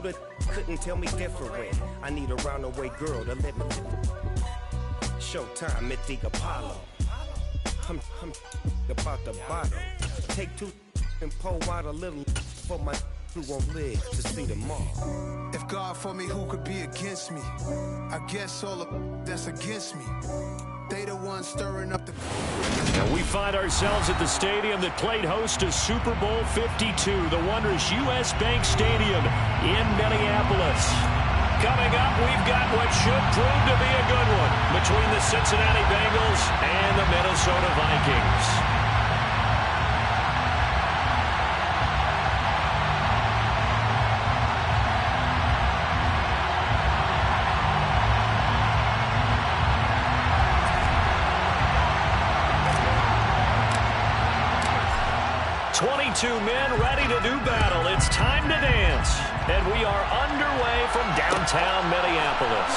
Couldn't tell me different. I need a roundaway girl to let me. Showtime at the Apollo. I'm about the bottom. Take two and pour out a little for my who won't live to see tomorrow. If God for me, who could be against me? I guess all of that's against me. They the ones stirring up the... And we find ourselves at the stadium that played host to Super Bowl 52, the wondrous U.S. Bank Stadium in Minneapolis. Coming up, we've got what should prove to be a good one between the Cincinnati Bengals and the Minnesota Vikings. 22 men ready to do battle. It's time to dance. And we are underway from downtown Minneapolis.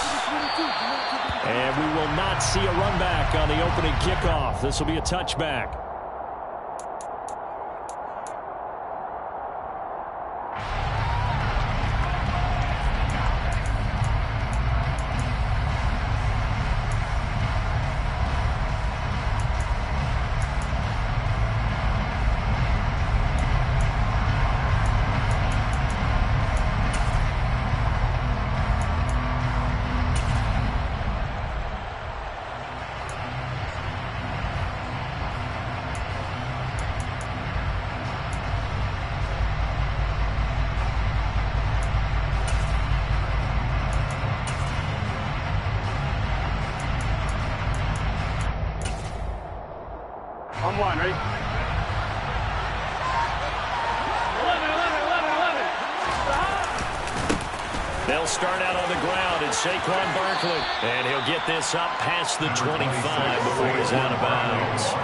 And we will not see a run back on the opening kickoff. This will be a touchback. On one, ready? 11. They'll start out on the ground. It's Saquon Barkley. And he'll get this up past the 25 before he's out of bounds.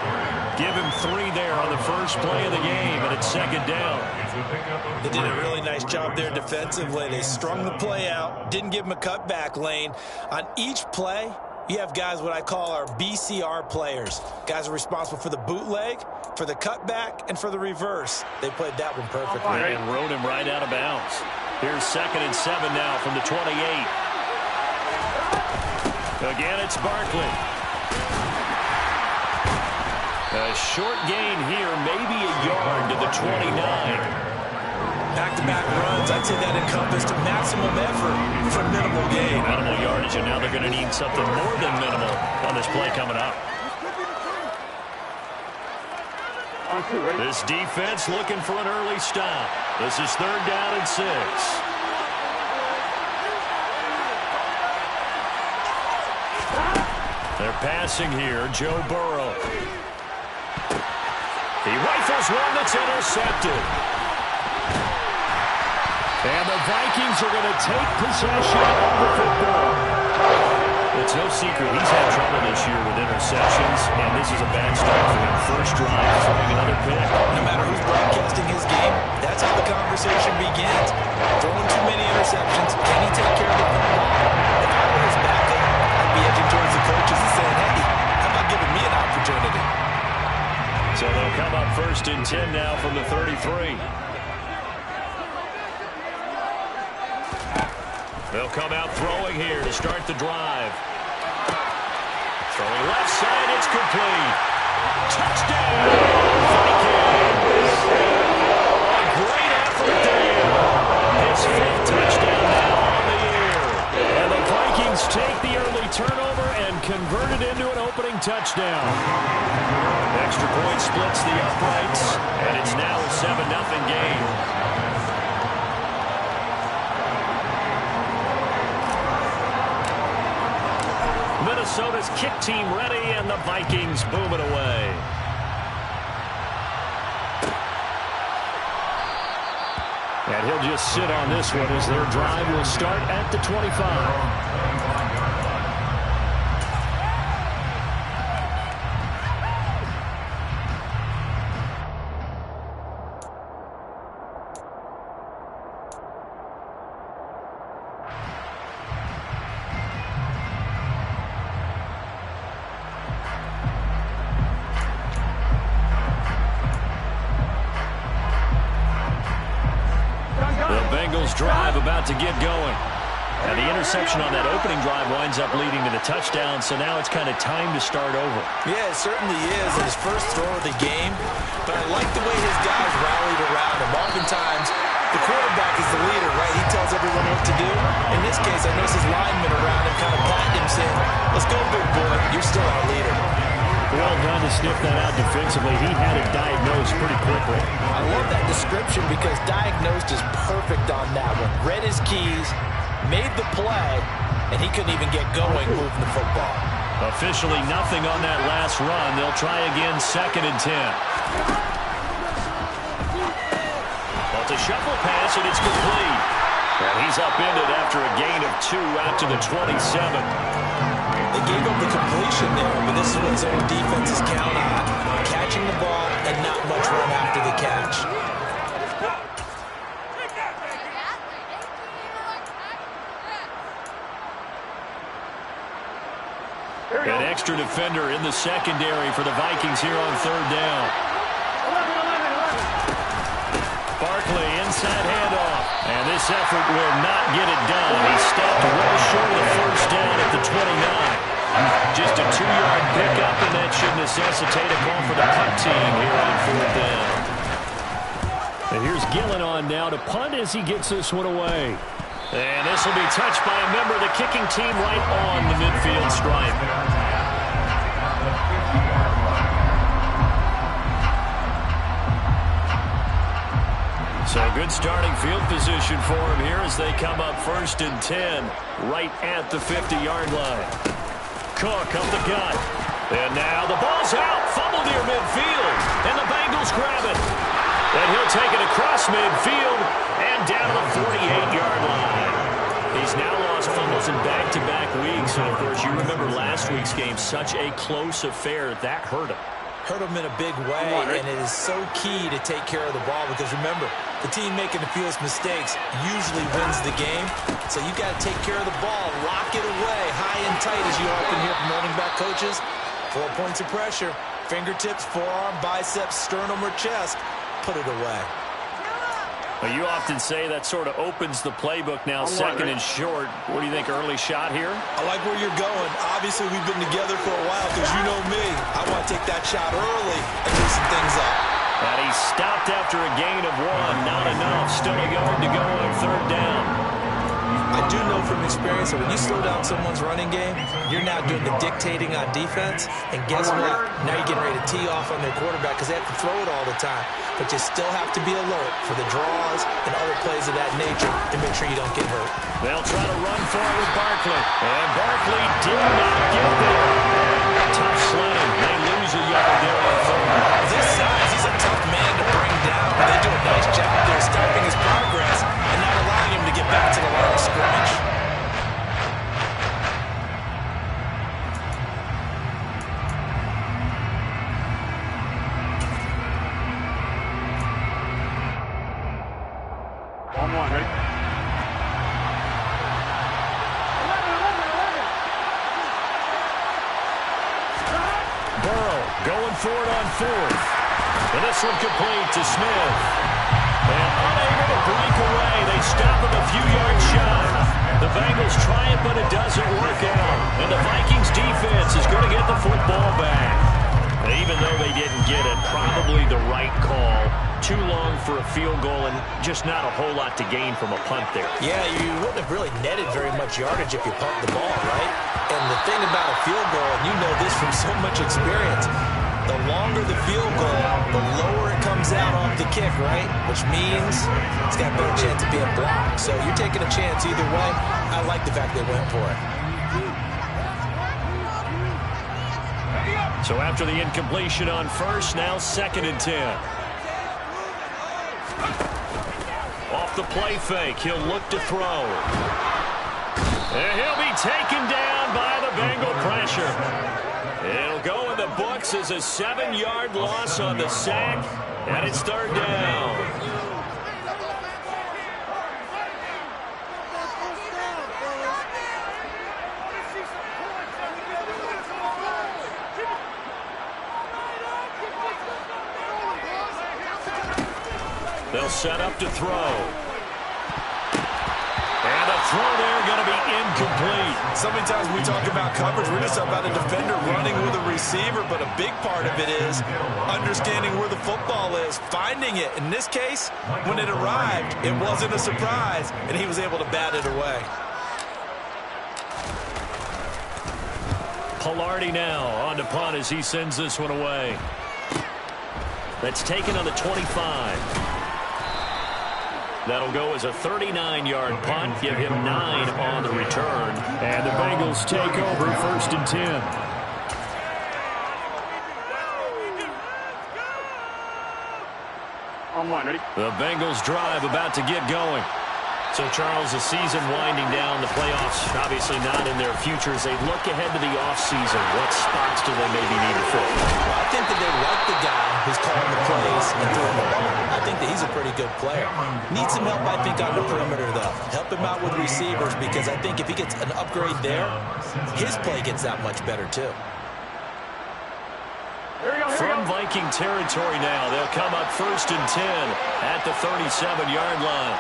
Give him 3 there on the first play of the game, and it's second down. They did a really nice job there defensively. They strung the play out, didn't give him a cutback lane. On each play, you have guys what I call our BCR players. Guys are responsible for the bootleg, for the cutback, and for the reverse. They played that one perfectly. And rode him right out of bounds. Here's 2nd and 7 now from the 28. Again, it's Barkley. A short gain here, maybe a yard to the 29. Back-to-back runs, I'd say that encompassed maximum effort for minimal gain. Minimal yardage, and now they're going to need something more than minimal on this play coming up. This defense looking for an early stop. This is 3rd down and 6. They're passing here, Joe Burrow. He rifles one that's intercepted. And the Vikings are going to take possession of the football. It's no secret he's had trouble this year with interceptions, and this is a bad start for him. First drive, throwing another pick. No matter who's broadcasting his game, that's how the conversation begins. Throwing too many interceptions, can he take care of the football? If I were his backup, I'd be edging towards the coaches and saying, hey, how about giving me an opportunity? So they'll come up 1st and 10 now from the 33. They'll come out throwing here to start the drive. Throwing left side, it's complete. Touchdown, Vikings! A great effort there. His 5th touchdown now on the year. And the Vikings take the early turnover and convert it into an opening touchdown. Extra point splits the uprights, and it's now a 7-0 game. Minnesota's kick team ready, and the Vikings boom it away. And he'll just sit on this one as their drive will start at the 25. Drive about about to get going. And the interception on that opening drive winds up leading to the touchdown, so now it's kind of time to start over. Yeah, it certainly is. His first throw of the game, but I like the way his guys rallied around him. Oftentimes, the quarterback is the leader, right? He tells everyone what to do. In this case, I noticed his linemen around him kind of patting him, saying, "Let's go, big boy. You're still our leader." Well done to sniff that out defensively. He had it diagnosed pretty quickly. I love that description because diagnosed is perfect on that one. Read his keys, made the play, and he couldn't even get going moving the football. Officially nothing on that last run. They'll try again, 2nd and 10. Well, it's a shuffle pass, and it's complete. And he's upended after a gain of 2 out to the 27. They gave up the completion there, but this is what zone defenses count on. Catching the ball and not much run after the catch. An extra defender in the secondary for the Vikings here on 3rd down. Barkley inside handoff. And this effort will not get it done. He stopped well short of the 1st down at the 29. Just a 2-yard pickup, and that should necessitate a call for the punt team here on 4th down. And here's Gillen on now to punt as he gets this one away. And this will be touched by a member of the kicking team right on the midfield stripe. So good starting field position for him here as they come up 1st and 10 right at the 50-yard line. Cook up the gut. And now the ball's out. Fumble near midfield. And the Bengals grab it. And he'll take it across midfield and down to the 48-yard line. He's now lost fumbles in back-to-back weeks. And, of course, you remember last week's game, such a close affair. That hurt him. Hurt him in a big way, and it is so key to take care of the ball because, remember, the team making the fewest mistakes usually wins the game. So you got to take care of the ball, lock it away, high and tight, as you often hear from running back coaches. 4 points of pressure, fingertips, forearm, biceps, sternum, or chest. Put it away. Well, you often say that sort of opens the playbook now, 2nd and short. What do you think, early shot here? I like where you're going. Obviously, we've been together for a while because you know me. I want to take that shot early and loosen things up. And he stopped after a gain of 1. Not enough. Still a yard to go on 3rd down. I do know from experience that when you slow down someone's running game, you're now doing the dictating on defense. And guess what? Now you're getting ready to tee off on their quarterback because they have to throw it all the time. But you still have to be alert for the draws and other plays of that nature to make sure you don't get hurt. They'll try to run for it with Barkley. And Barkley did not get there. Tough sledding. They lose a yard there on 3rd. This size, he's a tough man to bring down. They do a nice job there stopping his progress and not allowing him to get back to the line of scrimmage. Going for it on 4th. And this one complete to Smith. And unable to break away. They stop him a few yards shy. The Bengals try it, but it doesn't work out. And the Vikings defense is going to get the football back. And even though they didn't get it, probably the right call. Too long for a field goal and just not a whole lot to gain from a punt there. Yeah, you wouldn't have really netted very much yardage if you pumped the ball, right? And the thing about a field goal, and you know this from so much experience, the longer the field goal, the lower it comes out off the kick, right? Which means it's got a better chance of being blocked. So you're taking a chance either way. I like the fact they went for it. So after the incompletion on 1st, now 2nd and 10. Off the play fake, he'll look to throw. And he'll be taken down by the Bengal pressure. It'll go in the books as a 7-yard loss on the sack, and it's 3rd down. They'll set up to throw. incomplete. So many times when we talk about coverage, we're just talking about a defender running with a receiver, but a big part of it is understanding where the football is, finding it. In this case, when it arrived, it wasn't a surprise, and he was able to bat it away. Pilardi now on to punt as he sends this one away. That's taken on the 25. That'll go as a 39-yard punt. Give him 9 on the return. And the Bengals take over 1st and 10. The Bengals drive about to get going. So, Charles, the season winding down, the playoffs obviously not in their future. As they look ahead to the offseason, what spots do they maybe need to fill? Well, I think that they like the guy who's calling the plays and throwing the ball. I think that he's a pretty good player. Needs some help, I think, on the perimeter, though. Help him out with receivers, because I think if he gets an upgrade there, his play gets that much better, too. From Viking territory now, they'll come up 1st and 10 at the 37-yard line.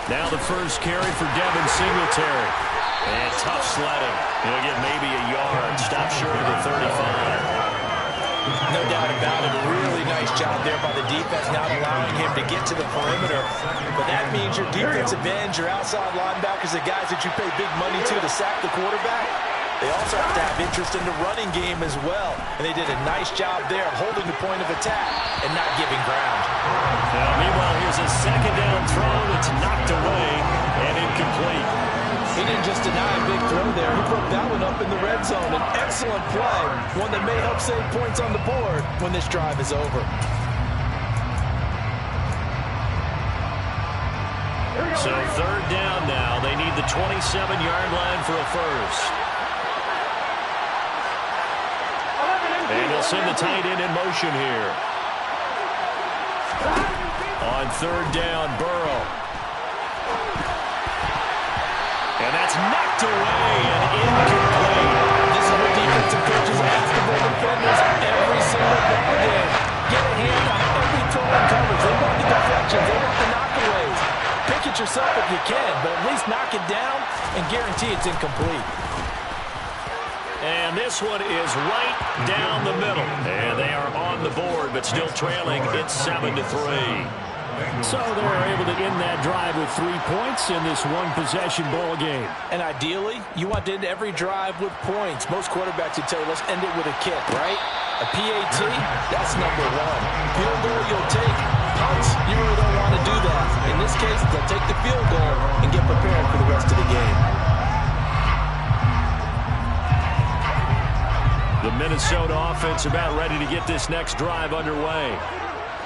Now the first carry for Devin Singletary. And tough sledding. He'll get maybe a yard. Stop short of the 35. No doubt about it. A really nice job there by the defense, not allowing him to get to the perimeter. But that means your defensive ends, your outside linebackers, the guys that you pay big money to sack the quarterback, they also have to have interest in the running game as well. And they did a nice job there holding the point of attack and not giving ground. Now, meanwhile, here's a second down throw that's knocked away and incomplete. He didn't just deny a big throw there. He broke that one up in the red zone. An excellent play, one that may help save points on the board when this drive is over. So 3rd down now. They need the 27-yard line for a first. And they'll send the tight end in motion here. On 3rd down, Burrow. And that's knocked away and incomplete. This is what defensive coaches ask of their defenders every single ball game. Get a hand on every throw in coverage. They want the deflections. They want the knockaways. Pick it yourself if you can, but at least knock it down and guarantee it's incomplete. And this one is right down the middle. And they are on the board, but still trailing. It's 7-3. So they're able to end that drive with 3 points in this one-possession ball game. And ideally, you want to end every drive with points. Most quarterbacks would tell you, let's end it with a kick, right? A PAT, that's number 1. Field goal you'll take. Punts, you really don't want to do that. In this case, they'll take the field goal and get prepared for the rest of the game. The Minnesota offense about ready to get this next drive underway.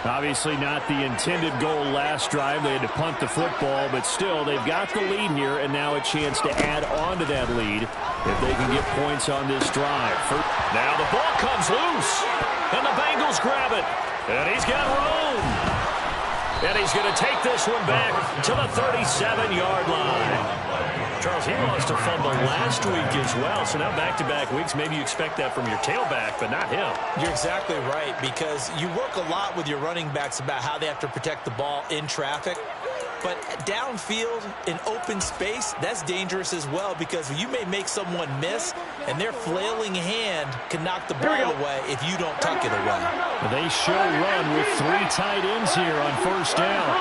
Obviously not the intended goal last drive. They had to punt the football, but still they've got the lead here, and now a chance to add on to that lead if they can get points on this drive. Now the ball comes loose, and the Bengals grab it, and he's got room. And he's going to take this one back to the 37-yard line. Charles, he lost a fumble last week as well, so now back-to-back weeks, maybe you expect that from your tailback, but not him. You're exactly right, because you work a lot with your running backs about how they have to protect the ball in traffic. But downfield, in open space, that's dangerous as well, because you may make someone miss, and their flailing hand can knock the ball away if you don't tuck it away. They show run with 3 tight ends here on 1st down.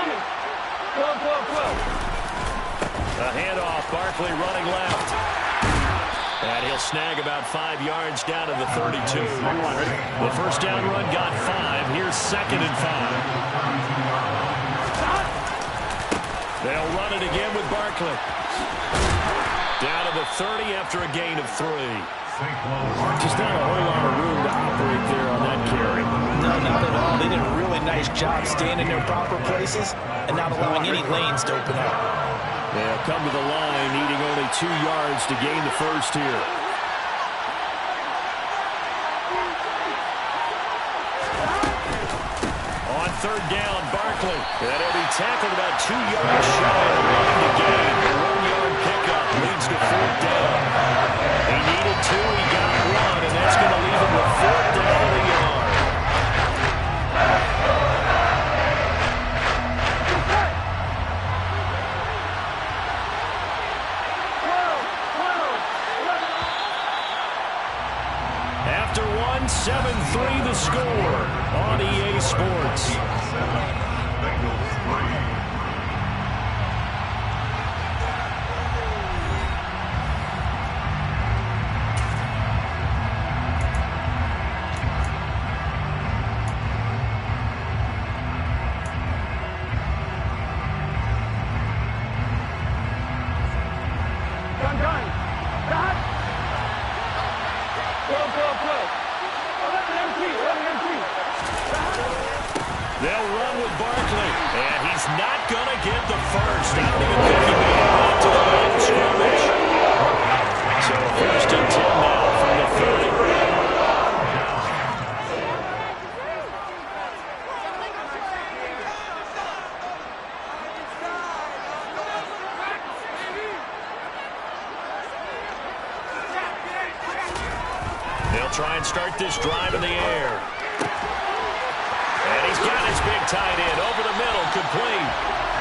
A handoff, Barkley running left. And he'll snag about 5 yards down to the 32. The first down run got 5. Here's 2nd and 5. They'll run it again with Barkley. Down to the 30 after a gain of 3. Just not a whole lot of room to operate there on that carry. No, not at all. They did a really nice job staying in their proper places and not allowing any lanes to open up. They'll come to the line, needing only 2 yards to gain the first here. On 3rd down, Barkley. And he'll be tackled about 2 yards shy of the line to gain. A 1-yard pickup leads to 4th down. He needed 2, he got 1, and that's going to leave him with 4th down of the yard. the score on EA Sports. They'll run with Barkley, and he's not going to get the first. I don't even think he made it back to the line of scrimmage. So 1st and 10 now from the 30. They'll try and start this drive in the air. And he's got his big tight end over the middle, complete.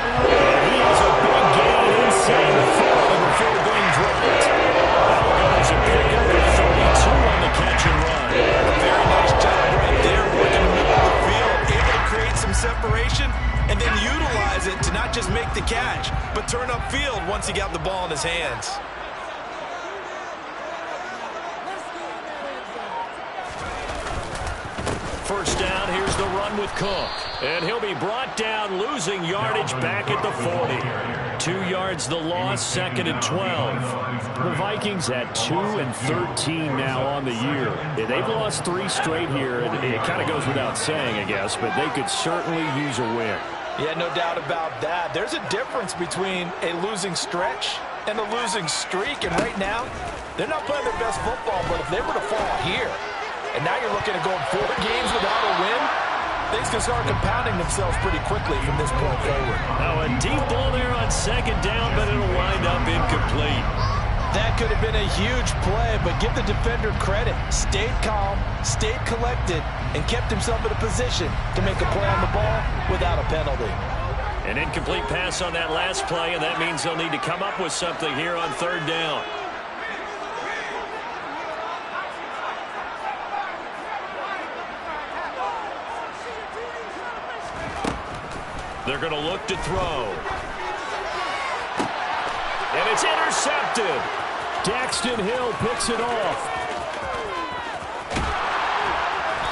And he has a big gain inside the 40 before being dropped. That'll go as a pickup of 32 on the catch and run. A very nice job right there, working the middle of the field, able to create some separation, and then utilize it to not just make the catch, but turn upfield once he got the ball in his hands. First down, here's the run with Cook. And he'll be brought down, losing yardage back at the 40. 2 yards the loss, 2nd and 12. The Vikings at 2 and 13 now on the year. Yeah, they've lost 3 straight here. It kind of goes without saying, I guess, but they could certainly use a win. Yeah, no doubt about that. There's a difference between a losing stretch and a losing streak, and right now, they're not playing their best football, but if they were to fall here, and now you're looking at going 4 games without a win, things can start compounding themselves pretty quickly from this point forward. Now a deep ball there on 2nd down, but it'll wind up incomplete. That could have been a huge play, but give the defender credit. Stayed calm, stayed collected, and kept himself in a position to make a play on the ball without a penalty. An incomplete pass on that last play, and that means they'll need to come up with something here on 3rd down. They're going to look to throw. And it's intercepted. Daxton Hill picks it off.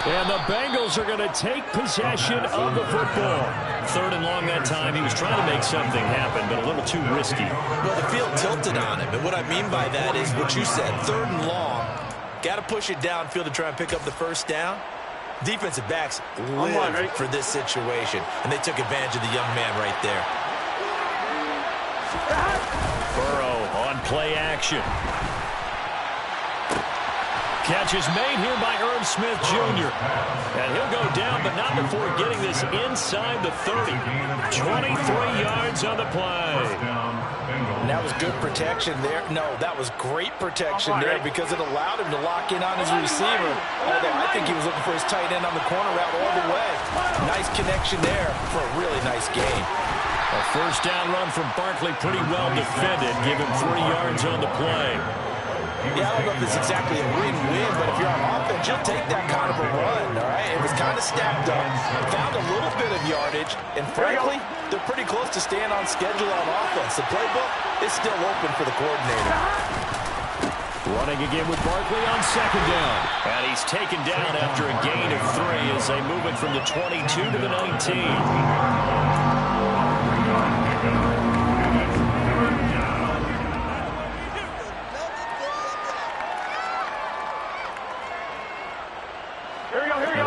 And the Bengals are going to take possession of the football. 3rd and long that time. He was trying to make something happen, but a little too risky. Well, the field tilted on him. And what I mean by that is what you said. 3rd and long. Got to push it downfield to try and pick up the first down. Defensive backs live for this situation, and they took advantage of the young man right there. Burrow on play action. Catch is made here by Irv Smith Jr. And he'll go down, but not before getting this inside the 30. 23 yards on the play. And that was good protection there. No, that was great protection there because it allowed him to lock in on his receiver. Although I think he was looking for his tight end on the corner route all the way. Nice connection there for a really nice gain. A 1st down run from Barkley, pretty well defended. Give him 3 yards on the play. Yeah, I don't know if it's exactly a win-win, but if you're on offense, you'll take that kind of a run, all right? It was kind of stacked up, found a little bit of yardage, and frankly, they're pretty close to staying on schedule on offense. The playbook is still open for the coordinator. Running again with Barkley on 2nd down. And he's taken down after a gain of 3 as they move it from the 22 to the 19.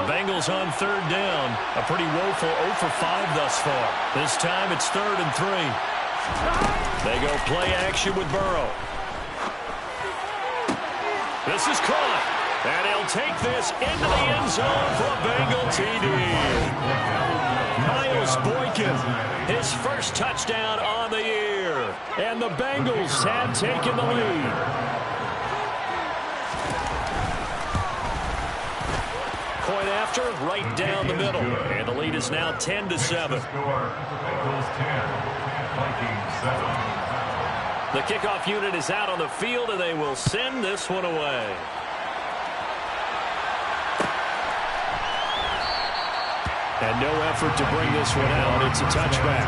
Bengals on 3rd down. A pretty woeful 0 for 5 thus far. This time it's 3rd and 3. They go play action with Burrow. This is caught. And he'll take this into the end zone for a Bengal TD. Miles Boykin, his first touchdown on the year. And the Bengals have taken the lead. Point after, right down the middle. And the lead is now 10-7. The kickoff unit is out on the field, and they will send this one away. And no effort to bring this one out. It's a touchback.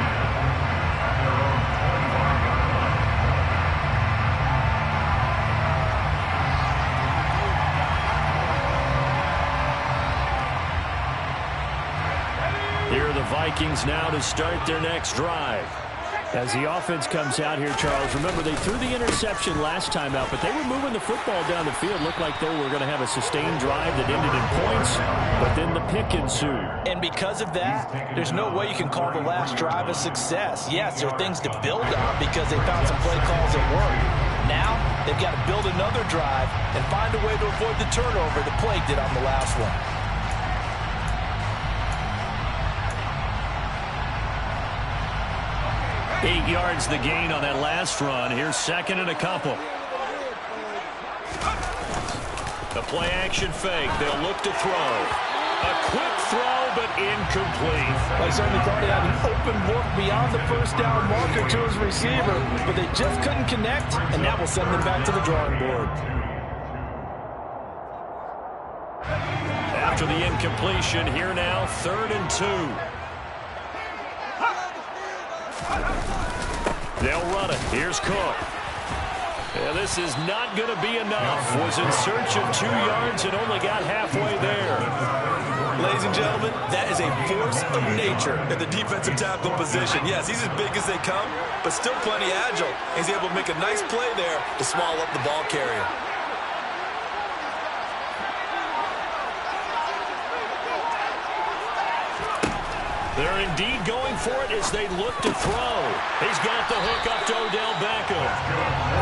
Here are the Vikings now to start their next drive. As the offense comes out here, Charles, remember they threw the interception last time out, but they were moving the football down the field. Looked like they were going to have a sustained drive that ended in points, but then the pick ensued. And because of that, there's no way you can call the last drive a success. Yes, there are things to build on because they found some play calls that work. Now, they've got to build another drive and find a way to avoid the turnover the plague did on the last one. Eight yards the gain on that last run. Here's second and a couple. The play action fake. They'll look to throw. A quick throw, but incomplete. They certainly thought he had an open look beyond the first down marker to his receiver, but they just couldn't connect, and that will send them back to the drawing board. After the incompletion, here now, 3rd and 2. They'll run it. Here's Cook. Yeah, this is not going to be enough. Was in search of 2 yards and only got halfway there. Ladies and gentlemen, that is a force of nature at the defensive tackle position. Yes, he's as big as they come, but still plenty agile. He's able to make a nice play there to swallow up the ball carrier. They're indeed going for it as they look to throw. He's got the hook up to Odell Beckham.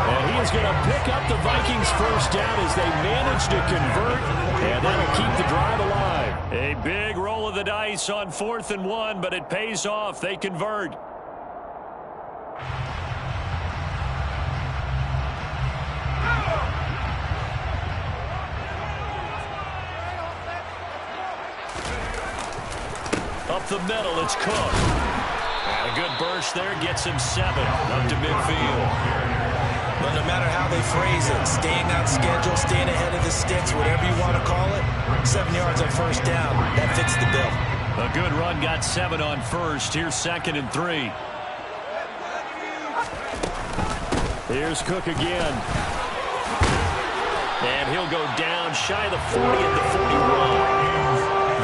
And he is going to pick up the Vikings' first down as they manage to convert, and that'll keep the drive alive. A big roll of the dice on 4th and 1, but it pays off. They convert. Up the middle, it's Cook. And a good burst there gets him 7 up to midfield. But no matter how they phrase it, staying on schedule, staying ahead of the sticks, whatever you want to call it, 7 yards on first down, that fits the bill. A good run got 7 on first. Here's 2nd and 3. Here's Cook again. And he'll go down shy of the 40 at the 41.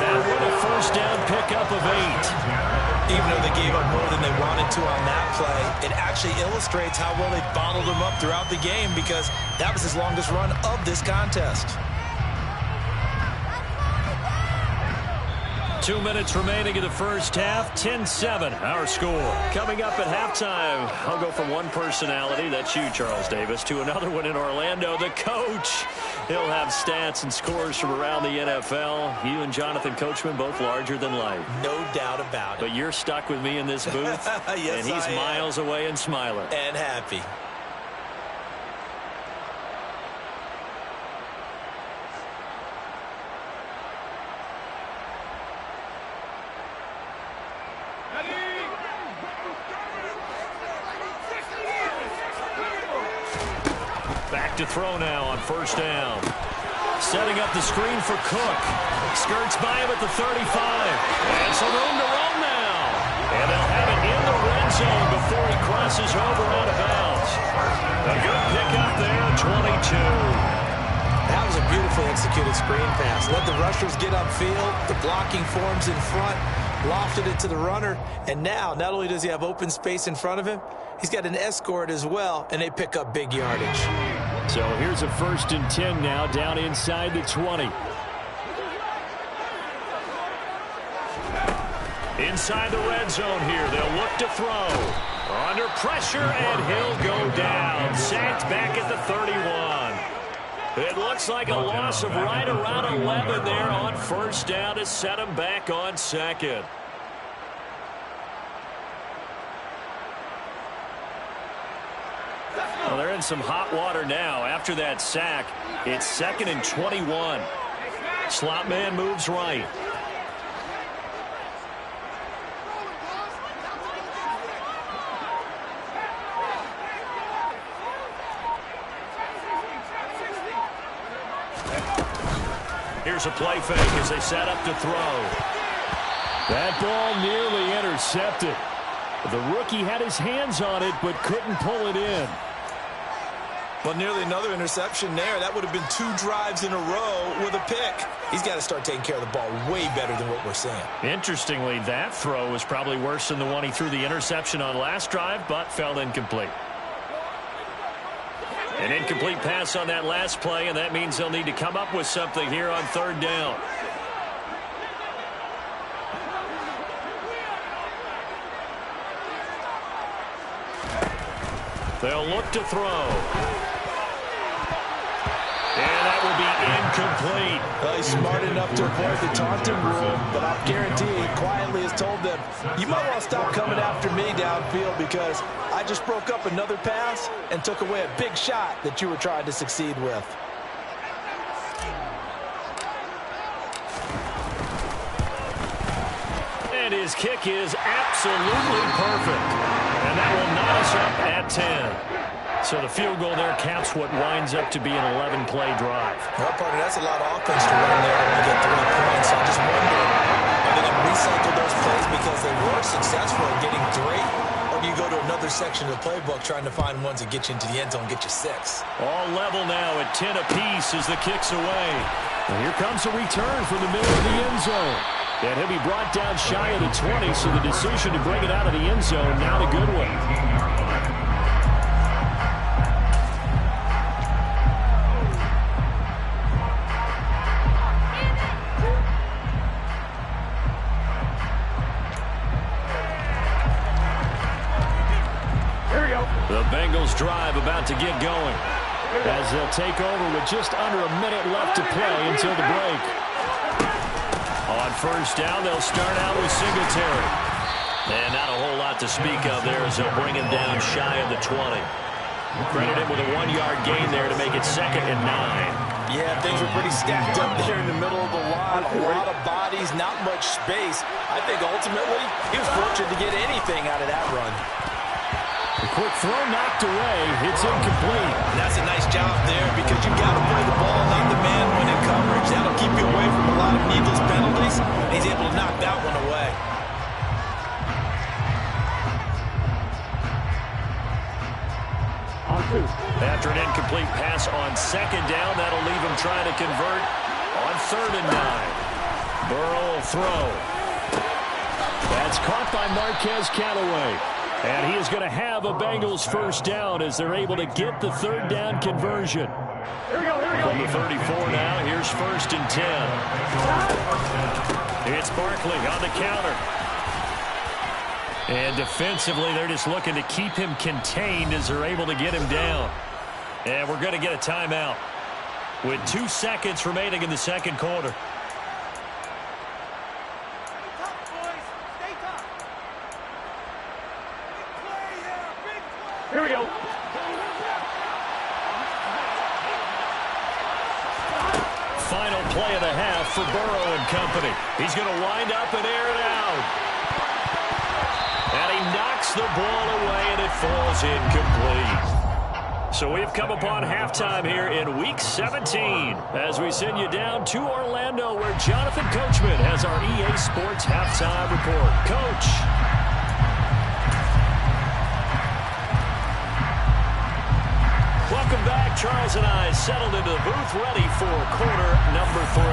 That one a first down pickup of 8. Even though they gave up more than they wanted to on that play, it actually illustrates how well they bottled them up throughout the game because that was his longest run of this contest. 2 minutes remaining in the first half. 10-7, our score. Coming up at halftime, I'll go from one personality, that's you, Charles Davis, to another one in Orlando, the coach. He'll have stats and scores from around the NFL. You and Jonathan Coachman, both larger than life. No doubt about it. But you're stuck with me in this booth, yes, and he's miles away and smiling. And happy. Back to throw now on first down. Setting up the screen for Cook. Skirts by him at the 35. And some room to run now. And they'll have it in the red zone before he crosses over out of bounds. A good pickup there, 22. That was a beautifully executed screen pass. Let the rushers get upfield. The blocking forms in front. Lofted it to the runner. And now, not only does he have open space in front of him, he's got an escort as well, and they pick up big yardage. So here's a 1st and 10 now, down inside the 20. Inside the red zone here, they'll look to throw. Under pressure, and he'll go down. Sacked back at the 31. It looks like a loss of right around 11 there on first down to set him back on 2nd. Well, they're in some hot water now. After that sack, it's 2nd and 21. Slot man moves right. Here's a play fake as they set up to throw. That ball nearly intercepted. The rookie had his hands on it but couldn't pull it in. Well, nearly another interception there. That would have been 2 drives in a row with a pick. He's got to start taking care of the ball way better than what we're seeing. Interestingly, that throw was probably worse than the one he threw the interception on last drive, but fell incomplete. An incomplete pass on that last play, and that means they'll need to come up with something here on 3rd down. They'll look to throw. And that will be incomplete. Well, he's smart enough to avoid the taunting rule, but I guarantee he quietly has told them, you might want to stop coming after me downfield because I just broke up another pass and took away a big shot that you were trying to succeed with. And his kick is absolutely perfect. And that will knot us up at 10. So the field goal there caps what winds up to be an 11-play drive. Well, partner, that's a lot of offense to run there to get 3 points. So I just wonder, are they going to recycle those plays because they were successful in getting 3? Or do you go to another section of the playbook trying to find ones that get you into the end zone and get you 6? All level now at 10 apiece as the kick's away. And here comes a return from the middle of the end zone. And he'll be brought down shy of the 20, so the decision to bring it out of the end zone, not a good one. The Bengals drive about to get going as they'll take over with just under a minute left to play until the break. On 1st down, they'll start out with Singletary. And not a whole lot to speak of there as they'll bring him down shy of the 20. Credit him with a 1-yard gain there to make it 2nd and 9. Yeah, things were pretty stacked up there in the middle of the line. A lot of bodies, not much space. I think ultimately he was fortunate to get anything out of that run. The quick throw knocked away. It's incomplete. And that's a nice job there because you got to play the ball, not the man when in coverage. That'll keep you away from a lot of needless penalties. He's able to knock that one away. After an incomplete pass on 2nd down, that'll leave him trying to convert on 3rd and 9. Burrow will throw. That's caught by Marquez Callaway. And he is going to have a Bengals 1st down as they're able to get the 3rd down conversion. Here we go. From the 34 now, here's 1st and 10. It's Barkley on the counter. And defensively, they're just looking to keep him contained as they're able to get him down. And we're going to get a timeout with 2 seconds remaining in the 2nd quarter. Here we go. Final play of the half for Burrow and company. He's going to wind up and air it out. And he knocks the ball away, and it falls incomplete. So we've come upon halftime here in Week 17 as we send you down to Orlando where Jonathan Coachman has our EA Sports halftime report. Coach. Welcome back. Charles and I settled into the booth ready for quarter number 3.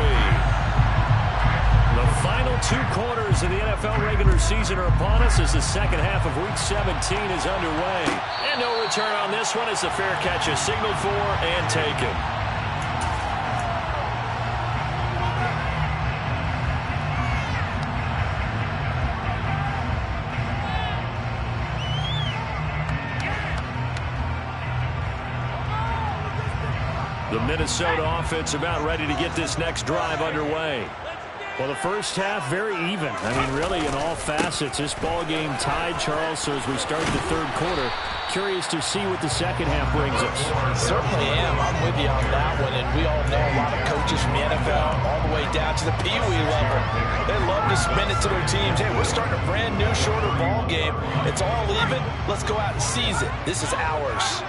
The final 2 quarters of the NFL regular season are upon us as the 2nd half of Week 17 is underway. And no return on this one as the fair catch is signaled for and taken. The Minnesota offense about ready to get this next drive underway. Well, the first half very even. I mean, really, in all facets, this ball game tied, Charles. So as we start the 3rd quarter, curious to see what the 2nd half brings us. Certainly am. I'm with you on that one. And we all know a lot of coaches from the NFL all the way down to the Pee Wee level. They love to spin it to their teams. Hey, we're starting a brand new, shorter ball game. It's all even. Let's go out and seize it. This is ours.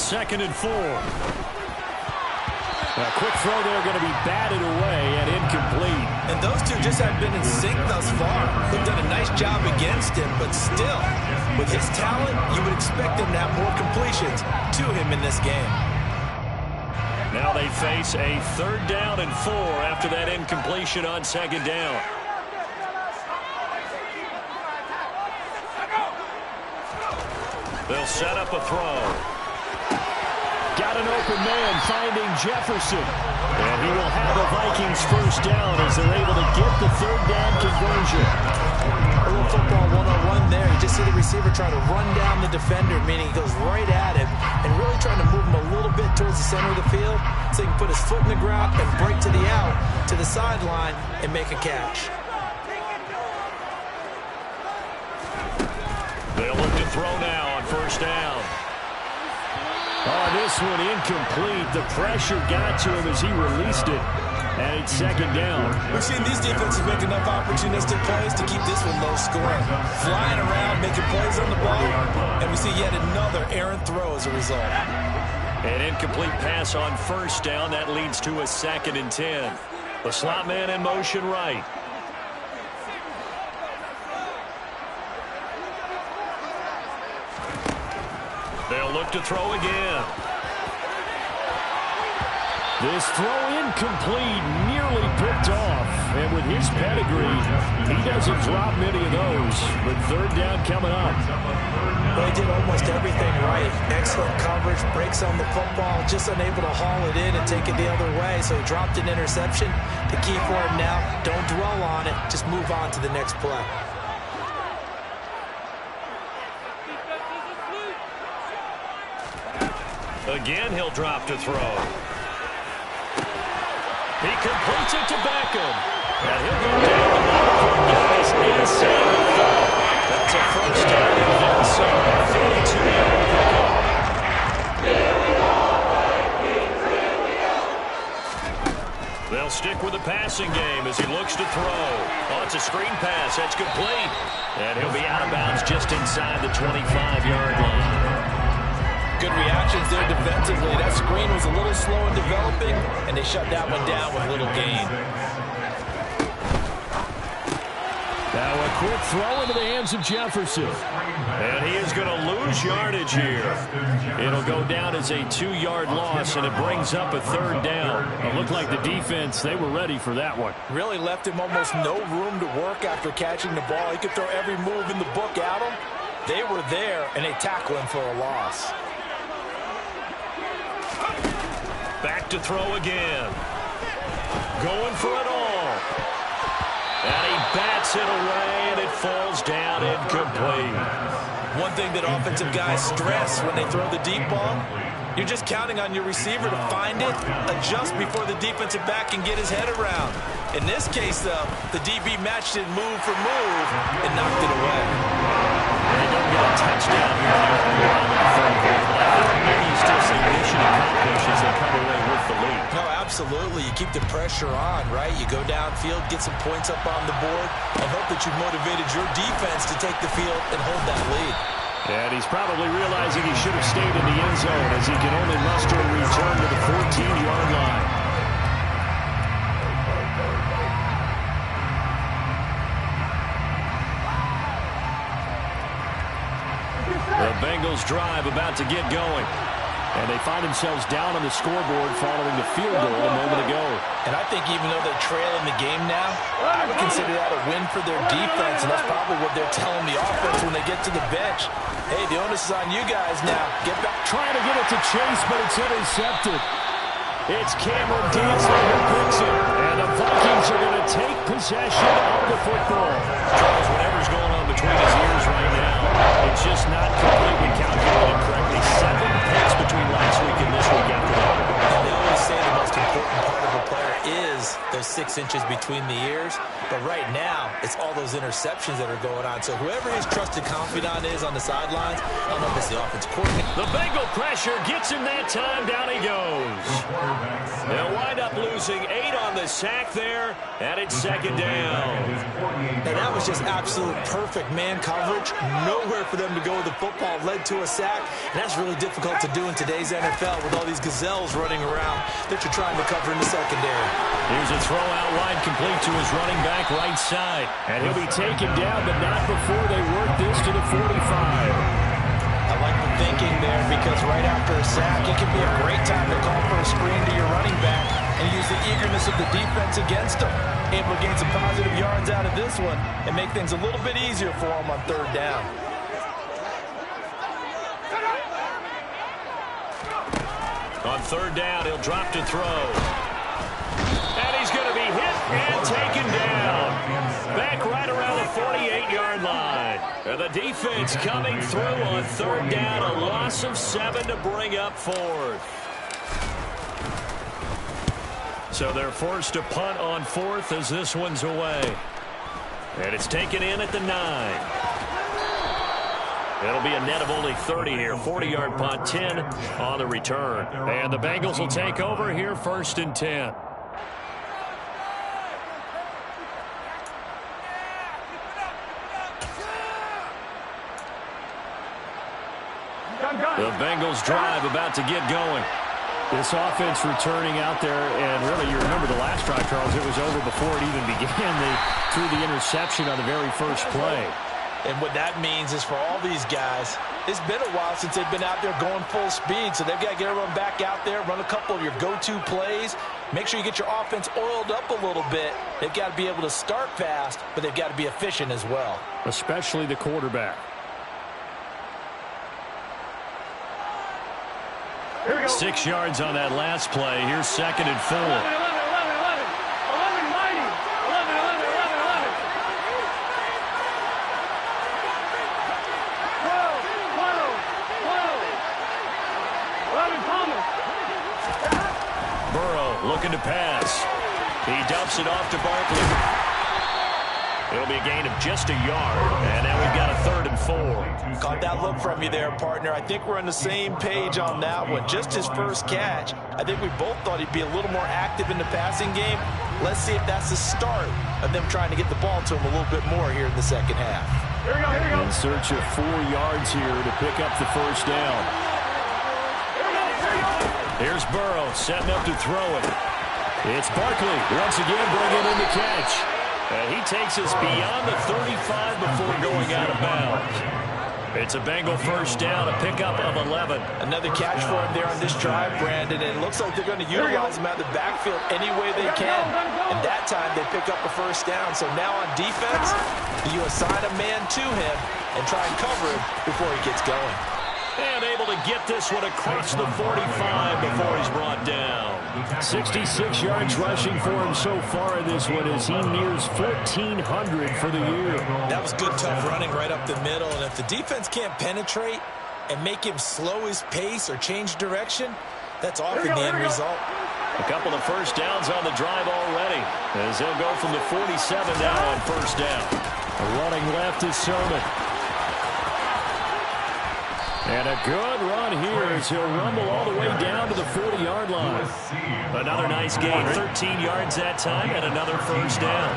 2nd and 4. A quick throw there going to be batted away and incomplete. And those two just haven't been in sync thus far. They've done a nice job against him, but still, with his talent, you would expect him to have more completions to him in this game. Now they face a 3rd down and 4 after that incompletion on 2nd down. They'll set up a throw. Got an open man finding Jefferson. And he will have the Vikings 1st down as they're able to get the 3rd down conversion. A little football 101 there. You just see the receiver try to run down the defender, meaning he goes right at him and really trying to move him a little bit towards the center of the field so he can put his foot in the ground and break to the out, to the sideline, and make a catch. They'll look to throw now on 1st down. Oh, this one incomplete. The pressure got to him as he released it. And it's 2nd down. We've seen these defenses make enough opportunistic plays to keep this one low scoring. Flying around, making plays on the ball, and we see yet another errant throw as a result. An incomplete pass on 1st down. That leads to a 2nd and 10. The slot man in motion right. They'll look to throw again. This throw incomplete, nearly picked off. And with his pedigree, he doesn't drop many of those. But 3rd down coming up. Well, he did almost everything right. Excellent coverage, breaks on the football, just unable to haul it in and take it the other way. So he dropped an interception. The key for him now, don't dwell on it. Just move on to the next play. Again, he'll drop to throw. He completes it to Beckham. And he'll go down the line for guys inside the 4. That's a 1st down and then some 42-yard pickup. They'll stick with the passing game as he looks to throw. Oh, it's a screen pass. That's complete. And he'll be out of bounds just inside the 25-yard line. Good reactions there defensively. That screen was a little slow in developing, and they shut that one down with little gain. Now a quick throw into the hands of Jefferson. And he is going to lose yardage here. It'll go down as a 2-yard loss, and it brings up a 3rd down. It looked like the defense, they were ready for that one. Really left him almost no room to work after catching the ball. He could throw every move in the book at him. They were there, and they tackle him for a loss. Back to throw again. Going for it all. And he bats it away, and it falls down incomplete. One thing that offensive guys stress when they throw the deep ball, you're just counting on your receiver to find it, adjust before the defensive back can get his head around. In this case, though, the DB matched it move for move and knocked it away. They don't get a touchdown here. Maybe you still say mission accomplished as they come away with the lead. No, absolutely. You keep the pressure on, right? You go downfield, get some points up on the board, and hope that you've motivated your defense to take the field and hold that lead. And he's probably realizing he should have stayed in the end zone as he can only muster a return to the 14-yard line. The Bengals drive about to get going. And they find themselves down on the scoreboard following the field goal a moment ago. And I think even though they're trailing the game now, I would consider that a win for their defense, and that's probably what they're telling the offense when they get to the bench. Hey, the onus is on you guys now. Get back. Trying to get it to Chase, but it's intercepted. It's Cameron Dantzler who picks it. And the Vikings are going to take possession of the football. Charles, whatever's going on between his ears right now, it's just not completely calculated correctly. 7 picks between last week and this week after that. And they always say the most important part of a player is those those 6 inches between the ears. But right now, it's all those interceptions that are going on. So whoever his trusted confidant is on the sidelines, I don't know if it's the offensive coordinator. The Bengal pressure gets him that time. Down he goes. They'll wind up losing 8 on the sack there, and it's second down. And that was just absolute perfect man coverage. Nowhere for them to go with the football. Led to a sack. And that's really difficult to do in today's NFL with all these gazelles running around that you're trying to cover in the secondary. Here's a throw out wide complete to his running back right side. And he'll be taken down, but not before they work this to the 45. I like the thinking there because right after a sack, it can be a great time to call for a screen to your running back and use the eagerness of the defense against him. Able to gain some positive yards out of this one and make things a little bit easier for him on third down. On third down, he'll drop to throw. And he's going to be hit and taken down. Back right around the 48-yard line. And the defense coming through on third down. A loss of 7 to bring up fourth. So they're forced to punt on fourth as this one's away. And it's taken in at the 9. It'll be a net of only 30 here. 40-yard punt, 10 on the return. And the Bengals will take over here, first and 10. The Bengals drive about to get going. This offense returning out there, and really you remember the last drive, Charles, it was over before it even began. They threw the interception on the very first play. And what that means is for all these guys, it's been a while since they've been out there going full speed, so they've got to get everyone back out there, run a couple of your go-to plays, make sure you get your offense oiled up a little bit. They've got to be able to start fast, but they've got to be efficient as well. Especially the quarterback. 6 yards on that last play. Here's second and 4. Looking to pass. He dumps it off to Barkley. It'll be a gain of just a yard. And now we've got a third and 4. Caught that look from you there, partner. I think we're on the same page on that one. Just his first catch. I think we both thought he'd be a little more active in the passing game. Let's see if that's the start of them trying to get the ball to him a little bit more here in the second half. Here we go. In search of 4 yards here to pick up the first down. Here's Burrow setting up to throw it. It's Barkley once again bringing in the catch. And he takes us beyond the 35 before going out of bounds. It's a Bengal first down, a pickup of 11. Another catch for him there on this drive, Brandon. And it looks like they're going to utilize him out of the backfield any way they can. And that time they pick up a first down. So now on defense, you assign a man to him and try and cover him before he gets going. And able to get this one across the 45 before he's brought down. 66 yards rushing for him so far in this one as he nears 1,400 for the year. That was good, tough running right up the middle. And if the defense can't penetrate and make him slow his pace or change direction, that's often the end result. A couple of first downs on the drive already as they'll go from the 47 now on first down. Running left is Sermon. And a good run here as he'll rumble all the way down to the 40-yard line. Another nice gain, 13 yards that time, and another first down.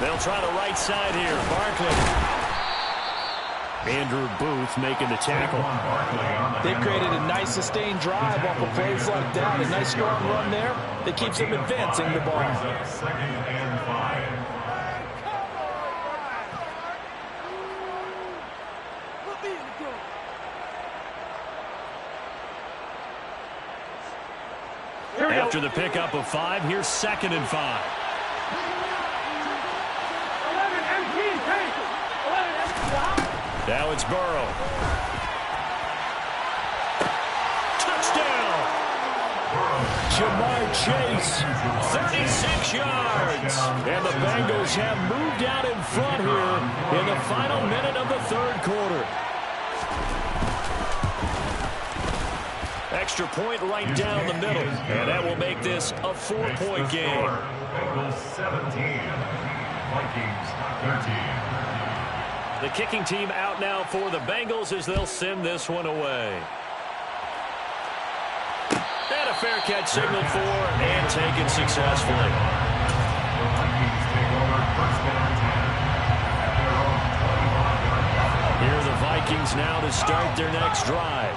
They'll try the right side here. Barkley. Andrew Booth making the tackle. They've created a nice sustained drive off of plays like that. A nice strong run there that keeps them advancing the ball. After the pickup of 5, here's second and 5. Now it's Burrow. Touchdown! Jamar Chase, 36 yards. And the Bengals have moved out in front here in the final minute of the third quarter. Extra point right down the middle. And that will make this a 4-point game. Bengals 17, Vikings 13. The kicking team out now for the Bengals as they'll send this one away. And a fair catch signaled for and taken successfully. The Vikings take over first down 10 at their own 25-yard line. Here are the Vikings now to start their next drive.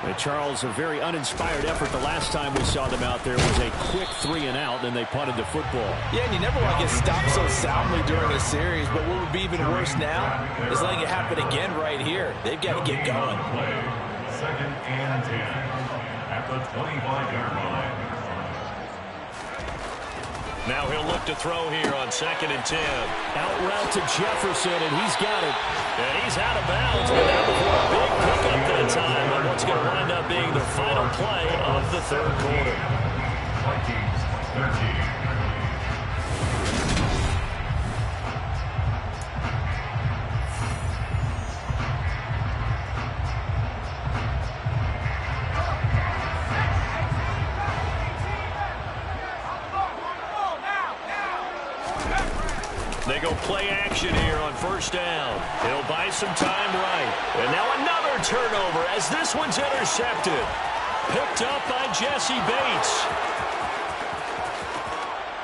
And Charles, a very uninspired effort the last time we saw them out there was a quick 3-and-out, and they punted the football. Yeah, and you never want to get stopped so soundly during a series, but what would be even worse now is letting it happen again right here. They've got to get going. Second and 10 at the 25-yard line. Now he'll look to throw here on 2nd and 10. Out route to Jefferson, and he's got it. And he's out of bounds, but that was a big pickup that time on what's going to wind up being the final play of the third quarter. Vikings 13. They go play action here on first down. He'll buy some time right. And now another turnover as this one's intercepted. Picked up by Jesse Bates.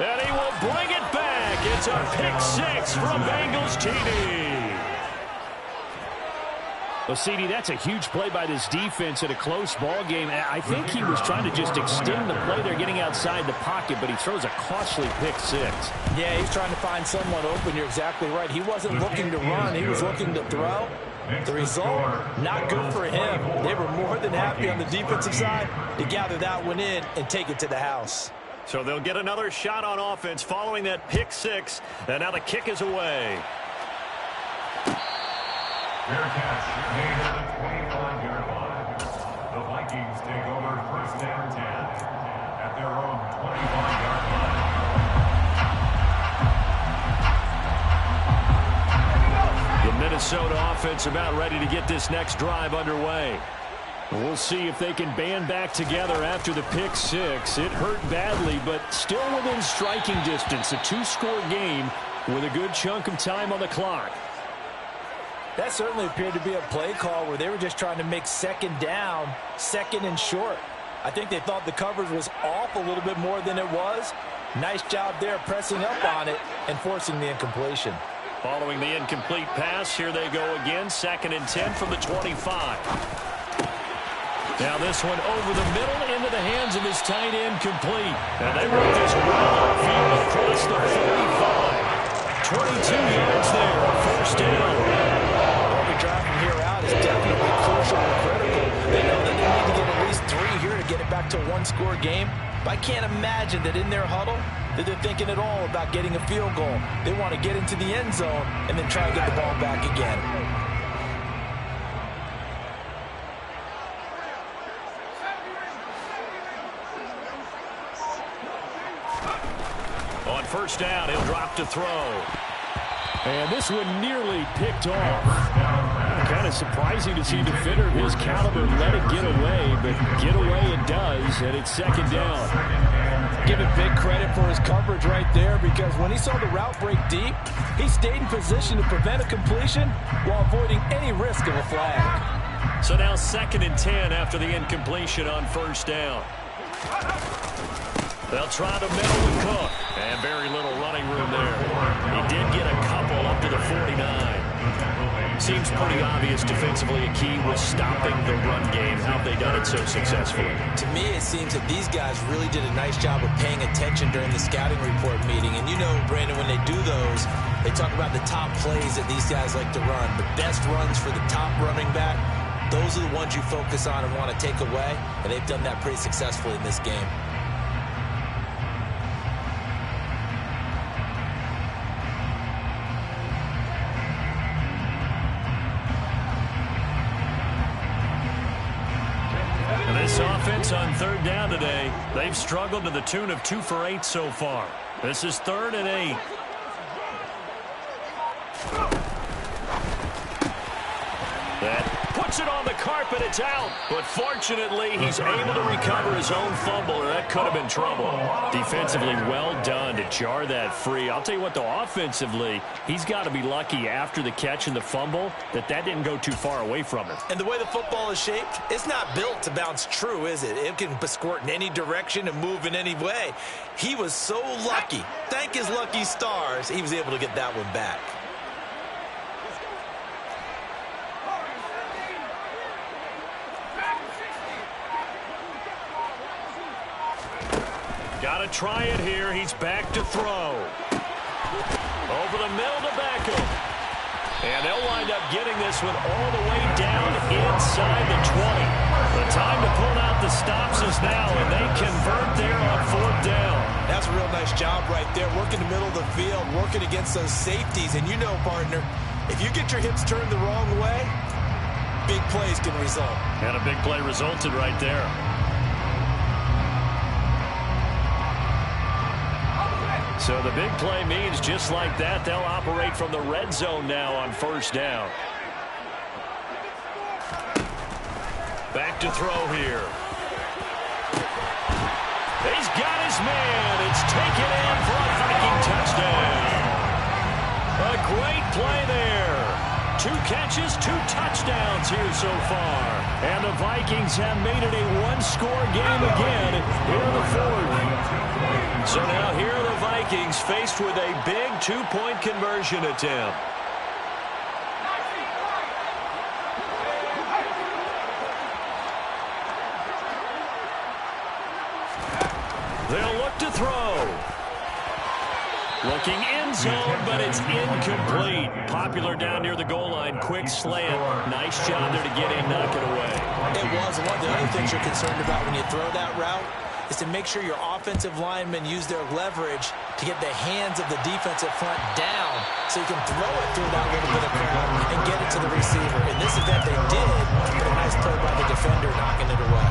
And he will bring it back. It's a pick 6 from Bengals TD. Well, CD, that's a huge play by this defense in a close ball game. I think he was trying to just extend the play. They're getting outside the pocket, but he throws a costly pick 6. Yeah, he's trying to find someone open. You're exactly right. He wasn't looking to run. He was looking to throw. The result, not good for him. They were more than happy on the defensive side to gather that one in and take it to the house. So they'll get another shot on offense following that pick 6. And now the kick is away. Fair catch made at the 25-yard line. The Vikings take over first down 10 at their own 25-yard line. The Minnesota offense about ready to get this next drive underway. We'll see if they can band back together after the pick 6. It hurt badly, but still within striking distance. A 2-score game with a good chunk of time on the clock. That certainly appeared to be a play call where they were just trying to make second down, second and short. I think they thought the coverage was off a little bit more than it was. Nice job there pressing up on it and forcing the incompletion. Following the incomplete pass, here they go again. 2nd and 10 from the 25. Now this one over the middle into the hands of his tight end, complete. And they work this well upfield across the 45. 22 yards there, first down. Drive from here out is definitely crucial and critical. They know that they need to get at least 3 here to get it back to a 1-score game. But I can't imagine that in their huddle that they're thinking at all about getting a field goal. They want to get into the end zone and then try and get the ball back again. On first down, he'll drop to throw. And this one nearly picked off. Kind of surprising to see a defender of his caliber let it get away, but get away it does, and it's 2nd down. Give him big credit for his coverage right there, because when he saw the route break deep, he stayed in position to prevent a completion while avoiding any risk of a flag. So now 2nd and 10 after the incompletion on first down. They'll try the middle with Cook. And very little running room there. He did get a couple up to the 49. Seems pretty obvious defensively a key was stopping the run game. How have they done it so successfully? To me, it seems that these guys really did a nice job of paying attention during the scouting report meeting. And you know, Brandon, when they do those, they talk about the top plays that these guys like to run. The best runs for the top running back, those are the ones you focus on and want to take away. And they've done that pretty successfully in this game. This offense on third down today, they've struggled to the tune of 2 for 8 so far. This is 3rd and 8. That puts it on the carpet. It's out. But fortunately, he's able to recover his own fumble, or that could have been trouble. Defensively, well done to jar that free. I'll tell you what, though, offensively, he's got to be lucky after the catch and the fumble that didn't go too far away from him. And the way the football is shaped, it's not built to bounce true, is it? It can squirt in any direction and move in any way. He was so lucky. Thank his lucky stars, he was able to get that one back. Got to try it here. He's back to throw. Over the middle to Beckham. And they'll wind up getting this one all the way down inside the 20. The time to pull out the stops is now, and they convert there on 4th down. That's a real nice job right there, working the middle of the field, working against those safeties. And you know, partner, if you get your hips turned the wrong way, big plays can result. And a big play resulted right there. So the big play means just like that, they'll operate from the red zone now on 1st down. Back to throw here. He's got his man. It's taken in for a Viking touchdown. A great play there. 2 catches, 2 touchdowns here so far. And the Vikings have made it a one-score game again here in the 4th. So now here are the Vikings faced with a big 2-point conversion attempt. They'll look to throw. Looking end zone, but it's incomplete. Popular down near the goal line. Quick slant. Nice job there to get in, knock it away. It was. One of the other things you're concerned about when you throw that route is to make sure your offensive linemen use their leverage to get the hands of the defensive front down so you can throw it through that little bit of crowd and get it to the receiver. In this event, they did, but a nice play by the defender knocking it away.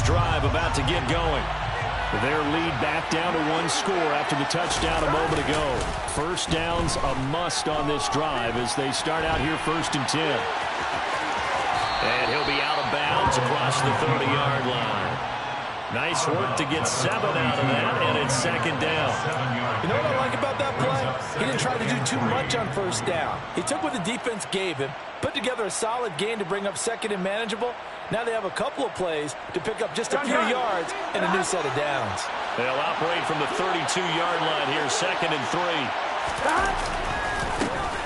Drive about to get going. Their lead back down to 1 score after the touchdown a moment ago. 1st down's a must on this drive as they start out here 1st and 10. And he'll be out of bounds across the 30-yard line. Nice work to get 7 out of that, and it's 2nd down. You know what I like about that play? He didn't try to do too much on 1st down. He took what the defense gave him, put together a solid gain to bring up 2nd and manageable. Now they have a couple of plays to pick up just a few yards and a new set of downs. They'll operate from the 32-yard line here, 2nd and 3.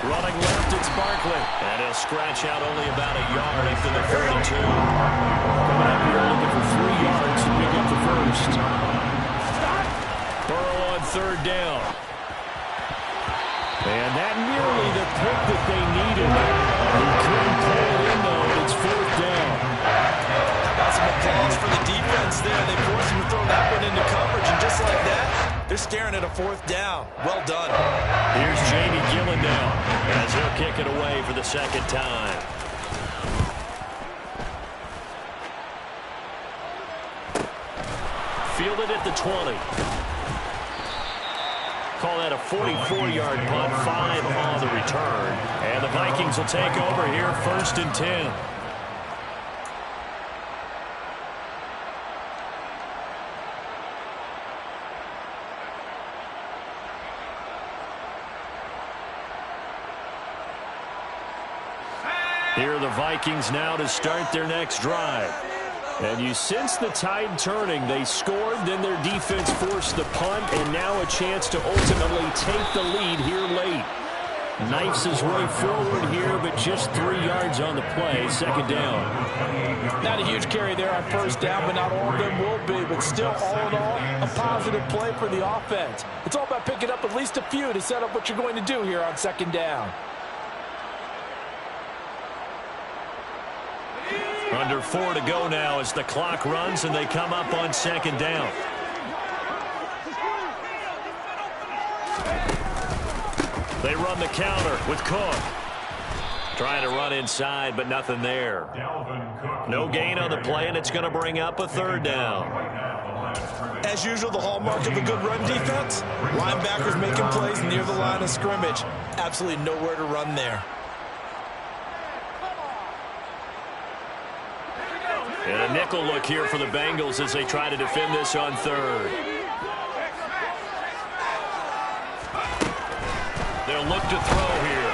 Running left, it's Barkley. And he'll scratch out only about a yard after the 32. Coming up here looking for 3 yards to pick up the 1st. Burrow on 3rd down. And that nearly the pick that they needed. He couldn't pull it in, though, and it's 4th down. Got some applause for the defense there. They forced him to throw that one into coverage, and just like that, they're staring at a 4th down. Well done. Here's Jamie Gillen now as he'll kick it away for the 2nd time. Fielded at the 20. Call that a 44-yard punt, 5 on the return. And the Vikings will take over here 1st and 10. Here are the Vikings now to start their next drive. And you sense the tide turning. They scored, then their defense forced the punt, and now a chance to ultimately take the lead here late. Knifes his way forward here, but just 3 yards on the play. 2nd down. Not a huge carry there on 1st down, but not all of them will be. But still, all in all, a positive play for the offense. It's all about picking up at least a few to set up what you're going to do here on 2nd down. Under 4 to go now as the clock runs and they come up on 2nd down. They run the counter with Cook. Trying to run inside, but nothing there. No gain on the play, and it's going to bring up a third down. As usual, the hallmark of a good run defense, linebackers making plays near the line of scrimmage. Absolutely nowhere to run there. And a nickel look here for the Bengals as they try to defend this on third. They'll look to throw here.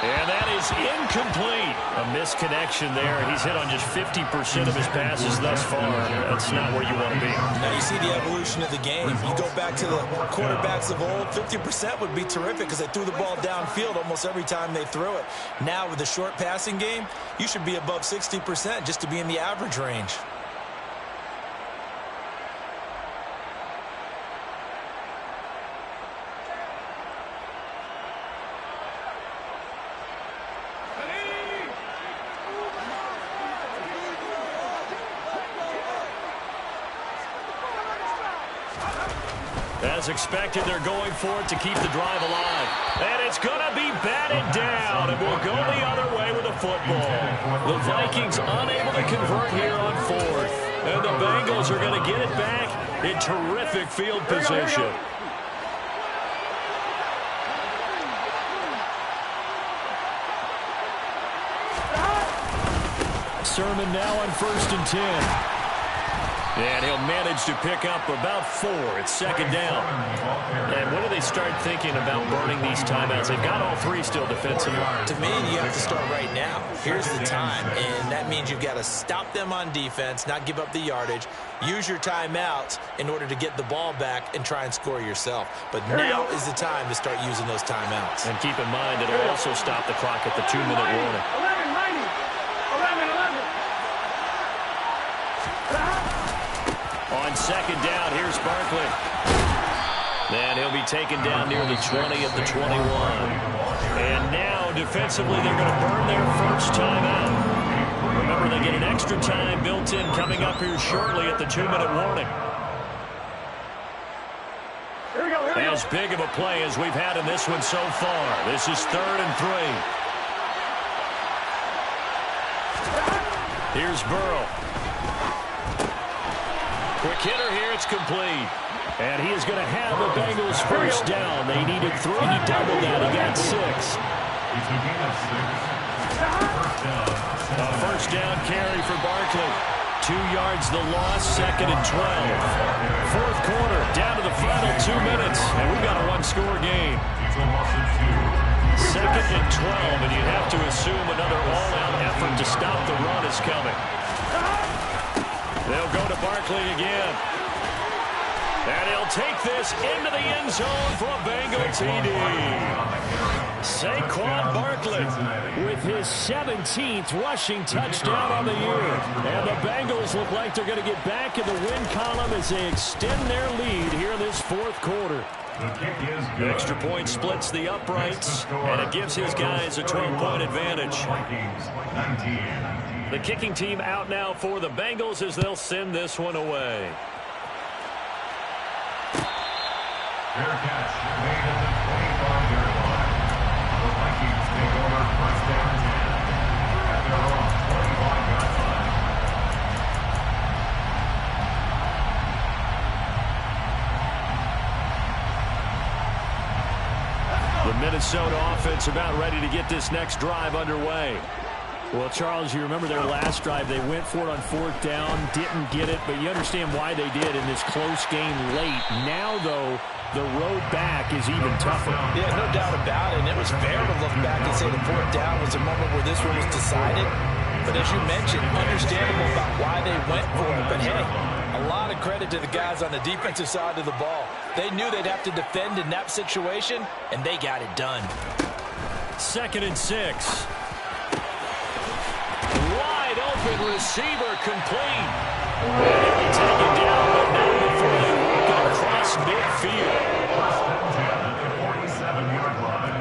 And that is incomplete. A misconnection there. He's hit on just 50% of his passes thus far. That's not where you want to be. Now you see the evolution of the game. You go back to the quarterbacks of old, 50% would be terrific because they threw the ball downfield almost every time they threw it. Now with the short passing game, you should be above 60% just to be in the average range. As expected, they're going for it to keep the drive alive. And it's going to be batted down, and we'll go the other way with the football. The Vikings unable to convert here on fourth. And the Bengals are going to get it back in terrific field position. Sermon now on 1st and 10. And he'll manage to pick up about 4. It's second down. And when do they start thinking about burning these timeouts? They've got all 3 still defensively. To me, you have to start right now. Here's the time, and that means you've got to stop them on defense, not give up the yardage, use your timeouts in order to get the ball back and try and score yourself. But now is the time to start using those timeouts. And keep in mind, it'll also stop the clock at the 2-minute warning. 11. On second down, here's Barkley. And he'll be taken down near the 20 at the 21. And now, defensively, they're going to burn their first timeout. Remember, they get an extra time built in coming up here shortly at the 2-minute warning. As big of a play as we've had in this one so far. This is 3rd and 3. Here's Burrow. Quick hitter here, it's complete. And he is going to have the Bengals first down. They needed 3, he doubled that, he got 6. A first down carry for Barkley. 2 yards the loss, 2nd and 12. Fourth quarter, down to the final 2 minutes, and we've got a 1-score game. 2nd and 12, and you have to assume another all-out effort to stop the run is coming. They'll go to Barkley again. And he'll take this into the end zone for a Bengal TD. Saquon Barkley with his 17th rushing touchdown on the year. And the Bengals look like they're going to get back in the win column as they extend their lead here in this 4th quarter. The extra point splits the uprights, and it gives his guys a 12-point advantage. The kicking team out now for the Bengals as they'll send this one away. Fair catch made at the 25-yard line. The Vikings take over 1st down and 10 at their own 25-yard line. The Minnesota offense about ready to get this next drive underway. Well, Charles, you remember their last drive. They went for it on 4th down, didn't get it, but you understand why they did in this close game late. Now, though, the road back is even tougher. Yeah, no doubt about it. And it was fair to look back and say the 4th down was a moment where this one was decided. But as you mentioned, understandable about why they went for it. But, hey, a lot of credit to the guys on the defensive side of the ball. They knew they'd have to defend in that situation, and they got it done. 2nd and 6. Wide open receiver complete. And he'll be taken down, but not before they work across midfield. 1st and 10 at the 47-yard line.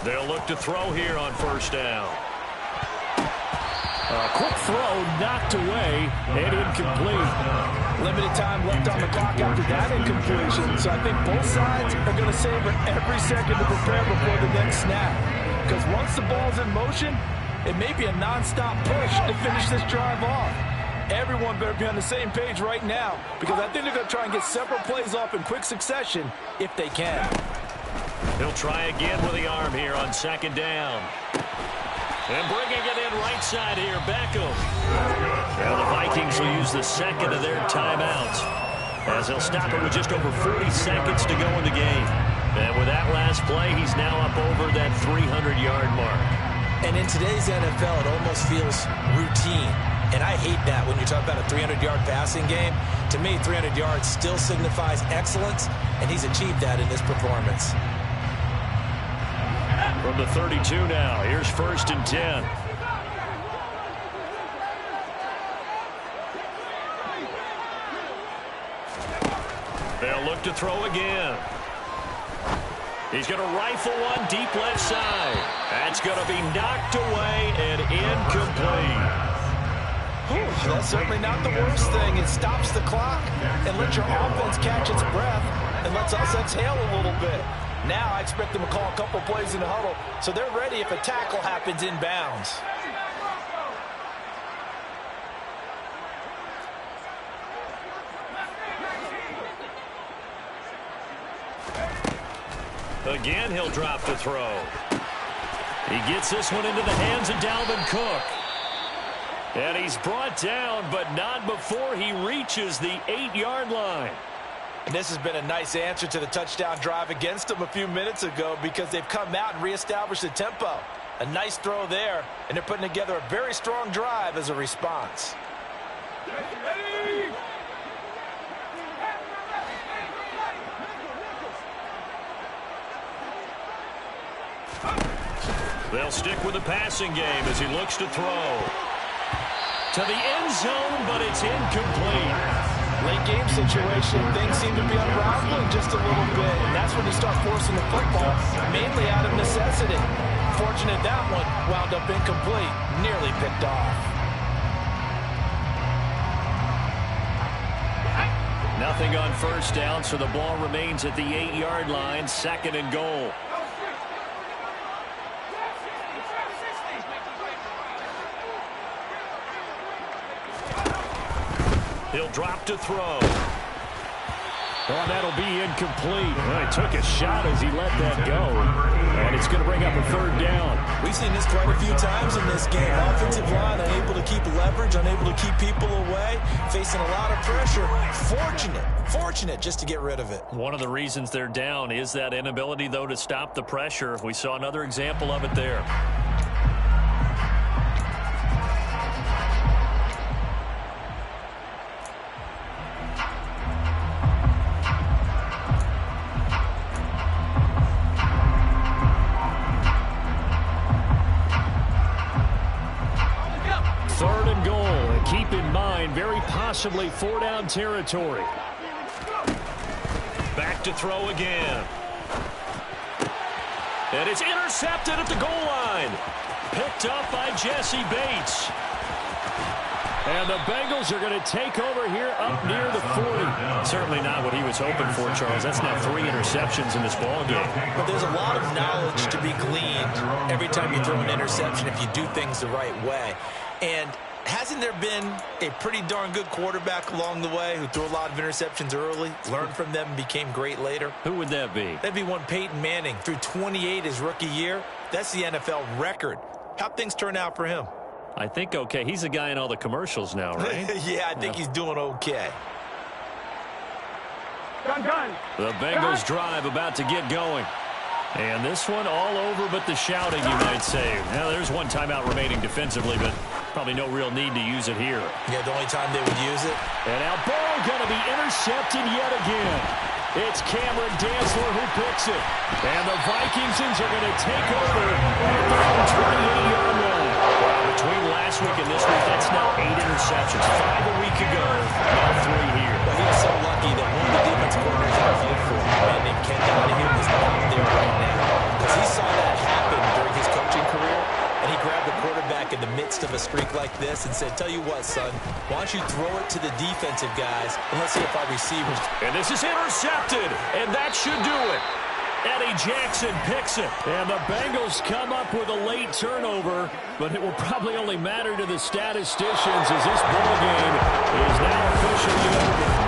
They'll look to throw here on 1st down. A quick throw knocked away and incomplete. Limited time left on the clock after that incompletion, so I think both sides are going to savor every second to prepare before the next snap. Because once the ball's in motion, it may be a nonstop push to finish this drive off. Everyone better be on the same page right now, because I think they're going to try and get several plays off in quick succession if they can. He'll try again with the arm here on second down. And bringing it in right side here, Beckham. Now the Vikings will use the second of their timeouts, as they'll stop it with just over 40 seconds to go in the game. And with that last play, he's now up over that 300-yard mark. And in today's NFL, it almost feels routine. And I hate that when you talk about a 300-yard passing game. To me, 300 yards still signifies excellence, and he's achieved that in this performance. From the 32 now, here's 1st and 10. They'll look to throw again. He's going to rifle one deep left side. That's going to be knocked away and incomplete. That's certainly not the worst thing. It stops the clock and lets your offense catch its breath and lets us exhale a little bit. Now I expect them to call a couple plays in the huddle, so they're ready if a tackle happens inbounds. Again, he'll drop the throw. He gets this one into the hands of Dalvin Cook. And he's brought down, but not before he reaches the 8-yard line. And this has been a nice answer to the touchdown drive against them a few minutes ago, because they've come out and reestablished the tempo. A nice throw there, and they're putting together a very strong drive as a response. They'll stick with the passing game as he looks to throw. To the end zone, but it's incomplete. Late game situation, things seem to be unraveling just a little bit, and that's when you start forcing the football, mainly out of necessity. Fortunate that one wound up incomplete, nearly picked off. Nothing on 1st down, so the ball remains at the 8-yard line, 2nd and goal. He'll drop to throw. Oh, that'll be incomplete. Well, he took a shot as he let that go. And it's going to bring up a 3rd down. We've seen this quite a few times in this game. Offensive line unable to keep leverage, unable to keep people away, facing a lot of pressure. Fortunate just to get rid of it. One of the reasons they're down is that inability, though, to stop the pressure. We saw another example of it there. Very possibly 4-down territory. Back to throw again. And it's intercepted at the goal line. Picked up by Jesse Bates. And the Bengals are going to take over here up near the 40. Certainly not what he was hoping for, Charles. That's now 3 interceptions in this ball game. But there's a lot of knowledge to be gleaned every time you throw an interception if you do things the right way. And hasn't there been a pretty darn good quarterback along the way who threw a lot of interceptions early, learned from them, and became great later? Who would that be? That'd be one Peyton Manning. Threw 28 his rookie year. That's the NFL record. How'd things turn out for him? I think okay. He's a guy in all the commercials now, right? Yeah, I think he's doing okay. The Bengals drive about to get going. And this one all over but the shouting, you might say. Now, there's one timeout remaining defensively, but probably no real need to use it here. Yeah, the only time they would use it. And now Burrow going to be intercepted yet again. It's Cameron Dantzler who picks it. And the Vikingsons are going to take over at their own 28-yard line. Between last week and this week, that's now 8 interceptions. 5 a week ago, now 3 here. Well, he was so lucky that one of the defense coordinators on the field for him, a man named Ken Donahue, was not there right now. Because he saw that happen during his coaching career, and he grabbed the quarterback in the midst of a streak like this and said, tell you what, son, why don't you throw it to the defensive guys, and let's see if our receivers. And this is intercepted, and that should do it. Eddie Jackson picks it. And the Bengals come up with a late turnover, but it will probably only matter to the statisticians as this ball game is now officially over.